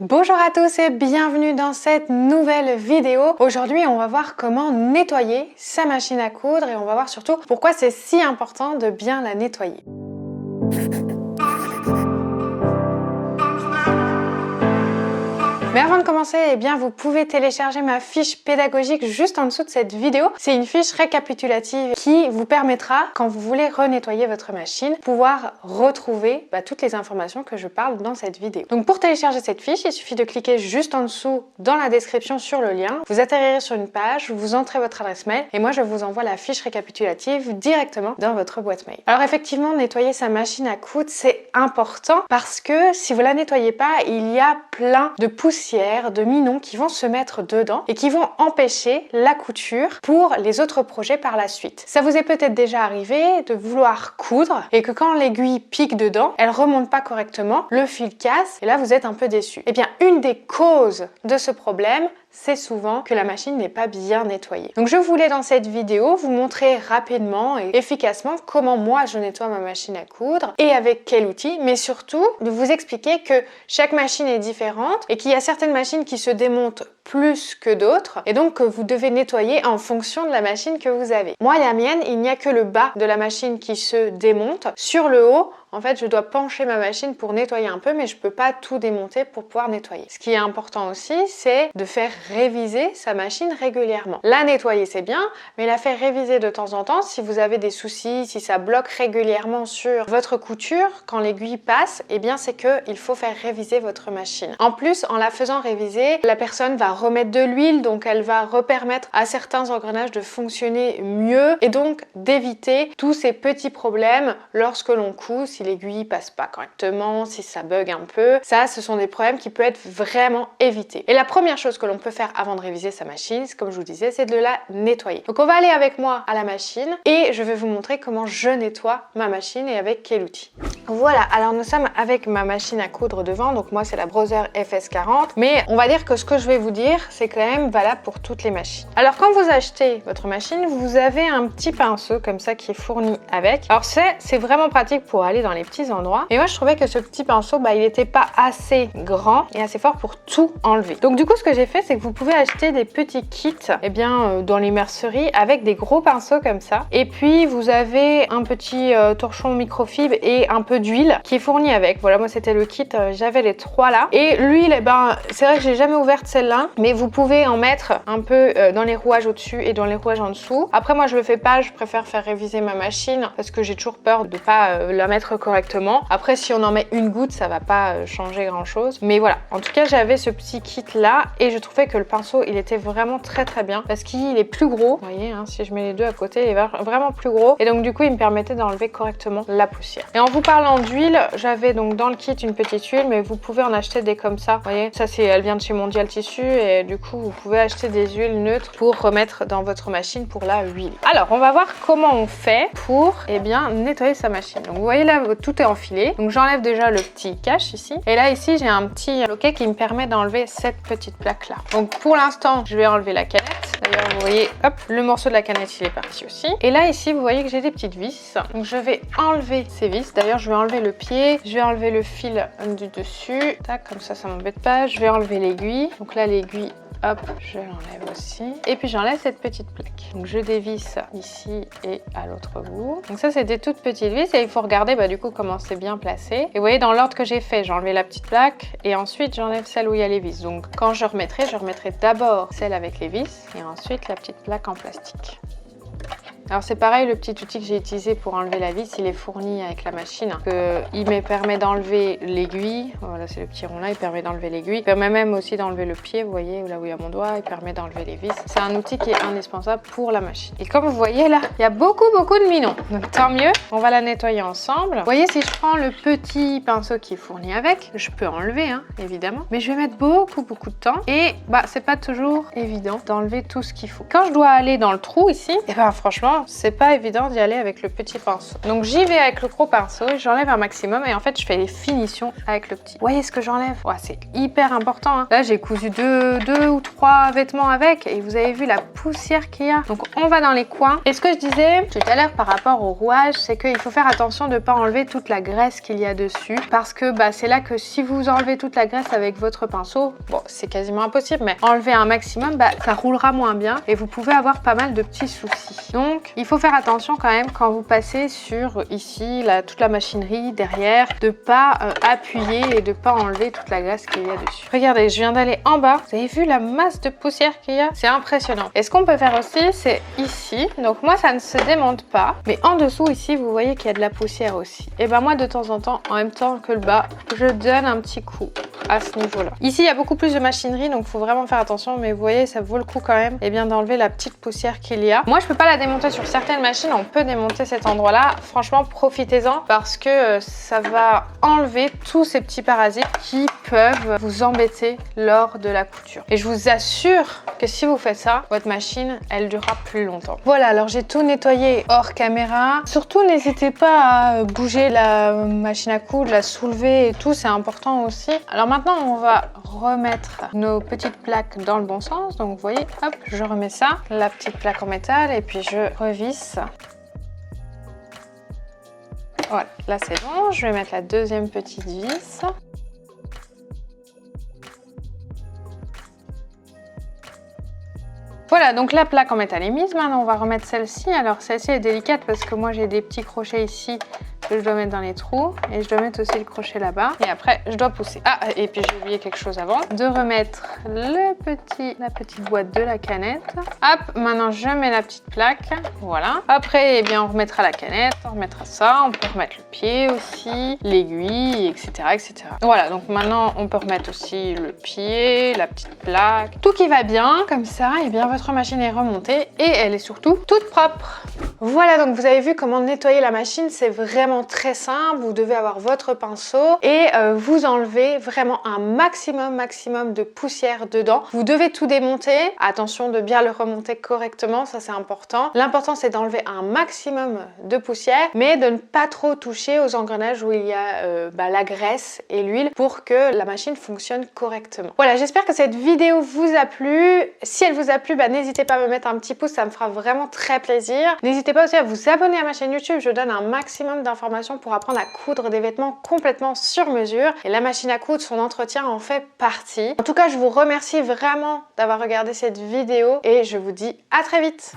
Bonjour à tous et bienvenue dans cette nouvelle vidéo. Aujourd'hui, on va voir comment nettoyer sa machine à coudre et on va voir surtout pourquoi c'est si important de bien la nettoyer. Mais avant de commencer, eh bien, vous pouvez télécharger ma fiche pédagogique juste en dessous de cette vidéo. C'est une fiche récapitulative qui vous permettra, quand vous voulez renettoyer votre machine, pouvoir retrouver toutes les informations que je parle dans cette vidéo. Donc pour télécharger cette fiche, il suffit de cliquer juste en dessous dans la description sur le lien. Vous atterrirez sur une page, vous entrez votre adresse mail et moi je vous envoie la fiche récapitulative directement dans votre boîte mail. Alors effectivement, nettoyer sa machine à coudre, c'est important parce que si vous la nettoyez pas, il y a plein de poussière, de minons qui vont se mettre dedans et qui vont empêcher la couture pour les autres projets par la suite. Ça vous est peut-être déjà arrivé de vouloir coudre et que quand l'aiguille pique dedans, elle remonte pas correctement, le fil casse et là vous êtes un peu déçu. Eh bien, une des causes de ce problème, c'est souvent que la machine n'est pas bien nettoyée. Donc je voulais dans cette vidéo vous montrer rapidement et efficacement comment moi je nettoie ma machine à coudre et avec quel outil, mais surtout de vous expliquer que chaque machine est différente et qu'il y a certaines machines qui se démontent plus que d'autres et donc que vous devez nettoyer en fonction de la machine que vous avez. Moi, la mienne, il n'y a que le bas de la machine qui se démonte. Sur le haut, en fait, je dois pencher ma machine pour nettoyer un peu, mais je peux pas tout démonter pour pouvoir nettoyer. Ce qui est important aussi, c'est de faire réviser sa machine régulièrement. La nettoyer, c'est bien, mais la faire réviser de temps en temps si vous avez des soucis, si ça bloque régulièrement sur votre couture, quand l'aiguille passe, eh bien, c'est qu'il faut faire réviser votre machine. En plus, en la faisant réviser, la personne va remettre de l'huile, donc elle va repermettre à certains engrenages de fonctionner mieux et donc d'éviter tous ces petits problèmes lorsque l'on coud, si l'aiguille passe pas correctement, si ça bug un peu. Ça, ce sont des problèmes qui peuvent être vraiment évités. Et la première chose que l'on peut faire avant de réviser sa machine, comme je vous disais, c'est de la nettoyer. Donc on va aller avec moi à la machine et je vais vous montrer comment je nettoie ma machine et avec quel outil. Voilà, alors nous sommes avec ma machine à coudre devant, donc moi c'est la Brother FS40, mais on va dire que ce que je vais vous dire, c'est quand même valable pour toutes les machines. Alors quand vous achetez votre machine, vous avez un petit pinceau comme ça qui est fourni avec. Alors c'est vraiment pratique pour aller dans les petits endroits. Et moi je trouvais que ce petit pinceau, il n'était pas assez grand et assez fort pour tout enlever. Donc du coup ce que j'ai fait, c'est que vous pouvez acheter des petits kits dans les merceries avec des gros pinceaux comme ça. Et puis vous avez un petit torchon microfibre et un peu d'huile qui est fourni avec. Voilà, moi c'était le kit, j'avais les trois là. Et l'huile, c'est vrai que j'ai jamais ouverte celle-là, mais vous pouvez en mettre un peu dans les rouages au-dessus et dans les rouages en dessous. Après moi je le fais pas, je préfère faire réviser ma machine parce que j'ai toujours peur de pas la mettre correctement. Après si on en met une goutte, ça va pas changer grand chose. Mais voilà, en tout cas j'avais ce petit kit là et je trouvais que le pinceau il était vraiment très bien parce qu'il est plus gros. Vous voyez, si je mets les deux à côté, il est vraiment plus gros et donc du coup il me permettait d'enlever correctement la poussière. Et en vous parlant d'huile, j'avais donc dans le kit une petite huile, mais vous pouvez en acheter des comme ça. Vous voyez, ça elle vient de chez Mondial Tissu et du coup vous pouvez acheter des huiles neutres pour remettre dans votre machine pour la huiler. Alors on va voir comment on fait pour nettoyer sa machine. Donc vous voyez là, tout est enfilé. Donc j'enlève déjà le petit cache ici. Et là ici j'ai un petit loquet qui me permet d'enlever cette petite plaque là. Donc pour l'instant je vais enlever la canette. D'ailleurs vous voyez, hop, le morceau de la canette il est parti aussi. Et là ici vous voyez que j'ai des petites vis. Donc je vais enlever ces vis. D'ailleurs je vais enlever le pied, je vais enlever le fil du dessus. Tac, comme ça m'embête pas. Je vais enlever l'aiguille. Donc là l'aiguille, hop, je l'enlève aussi. Et puis j'enlève cette petite plaque. Donc je dévisse ici et à l'autre bout. Donc ça c'est des toutes petites vis et il faut regarder du coup comment c'est bien placé. Et vous voyez dans l'ordre que j'ai fait, j'ai enlevé la petite plaque et ensuite j'enlève celle où il y a les vis. Donc quand je remettrai d'abord celle avec les vis et ensuite la petite plaque en plastique. Alors c'est pareil, le petit outil que j'ai utilisé pour enlever la vis, il est fourni avec la machine. Il me permet d'enlever l'aiguille, voilà c'est le petit rond là, il permet d'enlever l'aiguille. Il permet même aussi d'enlever le pied, vous voyez, là où il y a mon doigt, il permet d'enlever les vis. C'est un outil qui est indispensable pour la machine. Et comme vous voyez là, il y a beaucoup de minons. Donc tant mieux, on va la nettoyer ensemble. Vous voyez, si je prends le petit pinceau qui est fourni avec, je peux enlever évidemment, mais je vais mettre beaucoup de temps et c'est pas toujours évident d'enlever tout ce qu'il faut. Quand je dois aller dans le trou ici, franchement, franchement, c'est pas évident d'y aller avec le petit pinceau. Donc j'y vais avec le gros pinceau, j'enlève un maximum et en fait je fais les finitions avec le petit. Vous voyez ce que j'enlève? Ouais, c'est hyper important, hein. Là j'ai cousu deux ou trois vêtements avec et vous avez vu la poussière qu'il y a. Donc on va dans les coins. Et ce que je disais tout à l'heure par rapport au rouage, c'est qu'il faut faire attention de ne pas enlever toute la graisse qu'il y a dessus, parce que c'est là que si vous enlevez toute la graisse avec votre pinceau, bon c'est quasiment impossible, mais enlever un maximum, ça roulera moins bien et vous pouvez avoir pas mal de petits soucis. Donc il faut faire attention quand même quand vous passez sur ici toute la machinerie derrière, de pas appuyer et de pas enlever toute la graisse qu'il y a dessus. Regardez, je viens d'aller en bas, vous avez vu la masse de poussière qu'il y a? C'est impressionnant. Et ce qu'on peut faire aussi, c'est ici, donc moi ça ne se démonte pas, mais en dessous ici vous voyez qu'il y a de la poussière aussi. Et moi de temps en temps, en même temps que le bas, je donne un petit coup à ce niveau-là. Ici il y a beaucoup plus de machinerie, donc il faut vraiment faire attention, mais vous voyez ça vaut le coup quand même d'enlever la petite poussière qu'il y a. Moi je peux pas la démonter sur certaines machines, on peut démonter cet endroit-là. Franchement profitez-en parce que ça va enlever tous ces petits parasites qui peuvent vous embêter lors de la couture. Et je vous assure que si vous faites ça, votre machine elle durera plus longtemps. Voilà, alors j'ai tout nettoyé hors caméra. Surtout n'hésitez pas à bouger la machine à coudre, la soulever et tout, c'est important aussi. Alors maintenant on va remettre nos petites plaques dans le bon sens. Donc vous voyez, hop, je remets ça, la petite plaque en métal et puis je revisse. Voilà, là c'est bon, je vais mettre la deuxième petite vis. Voilà, donc la plaque en métal est mise. Maintenant, on va remettre celle-ci. Alors, celle-ci est délicate parce que moi, j'ai des petits crochets ici que je dois mettre dans les trous. Et je dois mettre aussi le crochet là-bas. Et après, je dois pousser. Ah, et puis j'ai oublié quelque chose avant. De remettre la petite boîte de la canette. Hop, maintenant, je mets la petite plaque. Voilà. Après, on remettra la canette, on remettra ça. On peut remettre le pied aussi, l'aiguille, etc., etc. Voilà, donc maintenant, on peut remettre aussi le pied, la petite plaque. Tout qui va bien, comme ça, votre machine est remontée et elle est surtout toute propre. Voilà, donc vous avez vu comment nettoyer la machine, c'est vraiment très simple. Vous devez avoir votre pinceau et vous enlevez vraiment un maximum de poussière dedans. Vous devez tout démonter. Attention de bien le remonter correctement, ça c'est important. L'important c'est d'enlever un maximum de poussière, mais de ne pas trop toucher aux engrenages où il y a la graisse et l'huile pour que la machine fonctionne correctement. Voilà, j'espère que cette vidéo vous a plu. Si elle vous a plu, n'hésitez pas à me mettre un petit pouce, ça me fera vraiment très plaisir. N'hésitez pas aussi à vous abonner à ma chaîne YouTube, je donne un maximum d'informations pour apprendre à coudre des vêtements complètement sur mesure. Et la machine à coudre, son entretien en fait partie. En tout cas, je vous remercie vraiment d'avoir regardé cette vidéo et je vous dis à très vite.